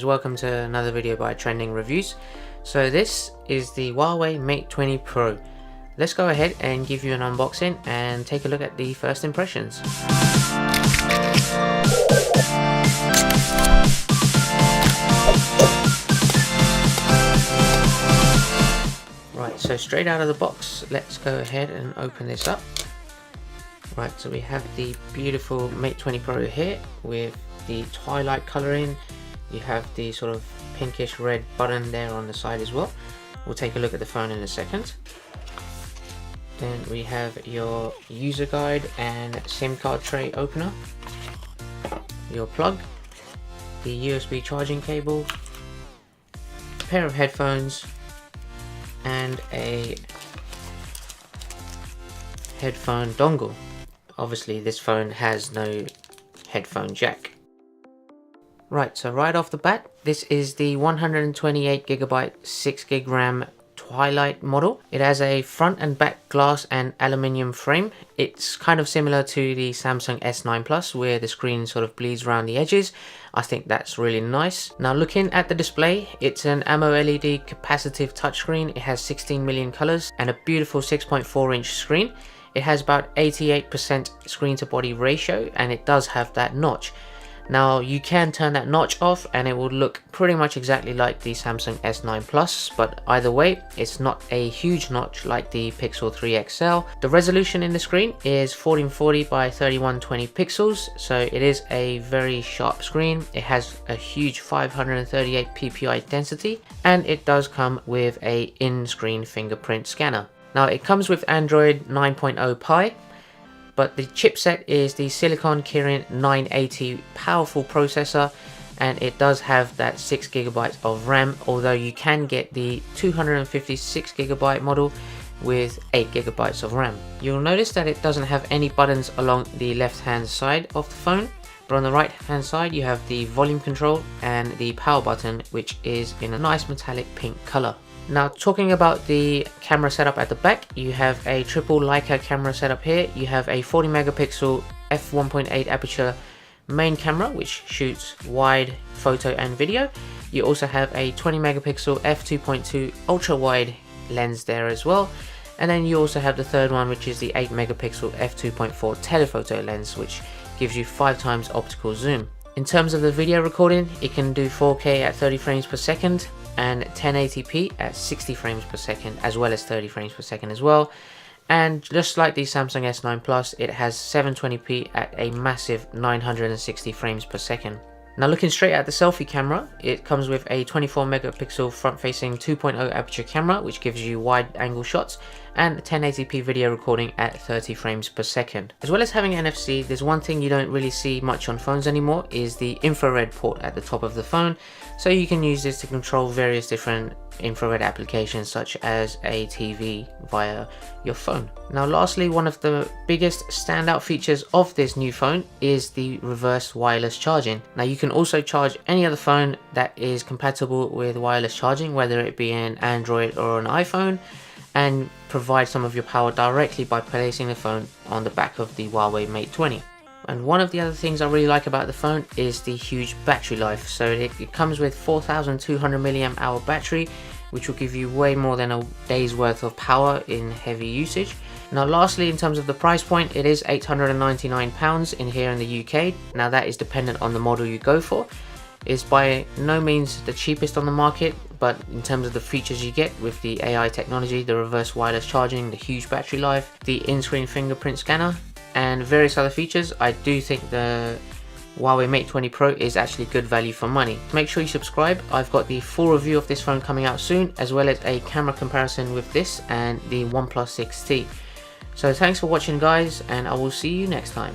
Welcome to another video by Trending Reviews. So this is the Huawei Mate 20 Pro. Let's go ahead and give you an unboxing and take a look at the first impressions. Right, so straight out of the box, let's go ahead and open this up. Right, so we have the beautiful Mate 20 Pro here with the twilight coloring. You have the sort of pinkish red button there on the side as well. We'll take a look at the phone in a second. Then we have your user guide and SIM card tray opener, your plug, the USB charging cable, a pair of headphones, and a headphone dongle. Obviously this phone has no headphone jack. Right, so right off the bat, this is the 128GB 6GB RAM Twilight model. It has a front and back glass and aluminium frame. It's kind of similar to the Samsung S9 Plus where the screen sort of bleeds around the edges. I think that's really nice. Now looking at the display, it's an AMOLED capacitive touchscreen. It has 16 million colors and a beautiful 6.4-inch screen. It has about 88% screen to body ratio and it does have that notch. Now you can turn that notch off and it will look pretty much exactly like the Samsung S9 Plus, but either way it's not a huge notch like the Pixel 3 XL. The resolution in the screen is 1440 by 3120 pixels, so it is a very sharp screen. It has a huge 538 ppi density and it does come with a in-screen fingerprint scanner. Now it comes with Android 9.0 Pie, but the chipset is the Silicon Kirin 980 powerful processor, and it does have that 6GB of RAM, although you can get the 256GB model with 8GB of RAM. You'll notice that it doesn't have any buttons along the left hand side of the phone, but on the right hand side you have the volume control and the power button, which is in a nice metallic pink color. Now talking about the camera setup at the back, you have a triple Leica camera setup here. You have a 40 megapixel f1.8 aperture main camera which shoots wide photo and video. You also have a 20 megapixel f2.2 ultra wide lens there as well. And then you also have the third one, which is the 8 megapixel f2.4 telephoto lens, which gives you 5 times optical zoom. In terms of the video recording, it can do 4K at 30 frames per second and 1080p at 60 frames per second, as well as 30 frames per second as well. And just like the Samsung S9 Plus, it has 720p at a massive 960 frames per second. Now looking straight at the selfie camera, it comes with a 24 megapixel front-facing 2.0 aperture camera which gives you wide angle shots and 1080p video recording at 30 frames per second. As well as having NFC, there's one thing you don't really see much on phones anymore is the infrared port at the top of the phone. So you can use this to control various different infrared applications such as a TV via your phone. Now lastly, one of the biggest standout features of this new phone is the reverse wireless charging. Now you can also charge any other phone that is compatible with wireless charging, whether it be an Android or an iPhone, and provide some of your power directly by placing the phone on the back of the Huawei Mate 20. And one of the other things I really like about the phone is the huge battery life. So it comes with 4200 mAh battery, which will give you way more than a day's worth of power in heavy usage. Now lastly, in terms of the price point, it is £899 in here in the UK. Now that is dependent on the model you go for. It's by no means the cheapest on the market, but in terms of the features you get with the AI technology, the reverse wireless charging, the huge battery life, the in-screen fingerprint scanner, and various other features, I do think the Huawei Mate 20 Pro is actually good value for money. Make sure you subscribe. I've got the full review of this phone coming out soon, as well as a camera comparison with this and the OnePlus 6T. So thanks for watching guys, and I will see you next time.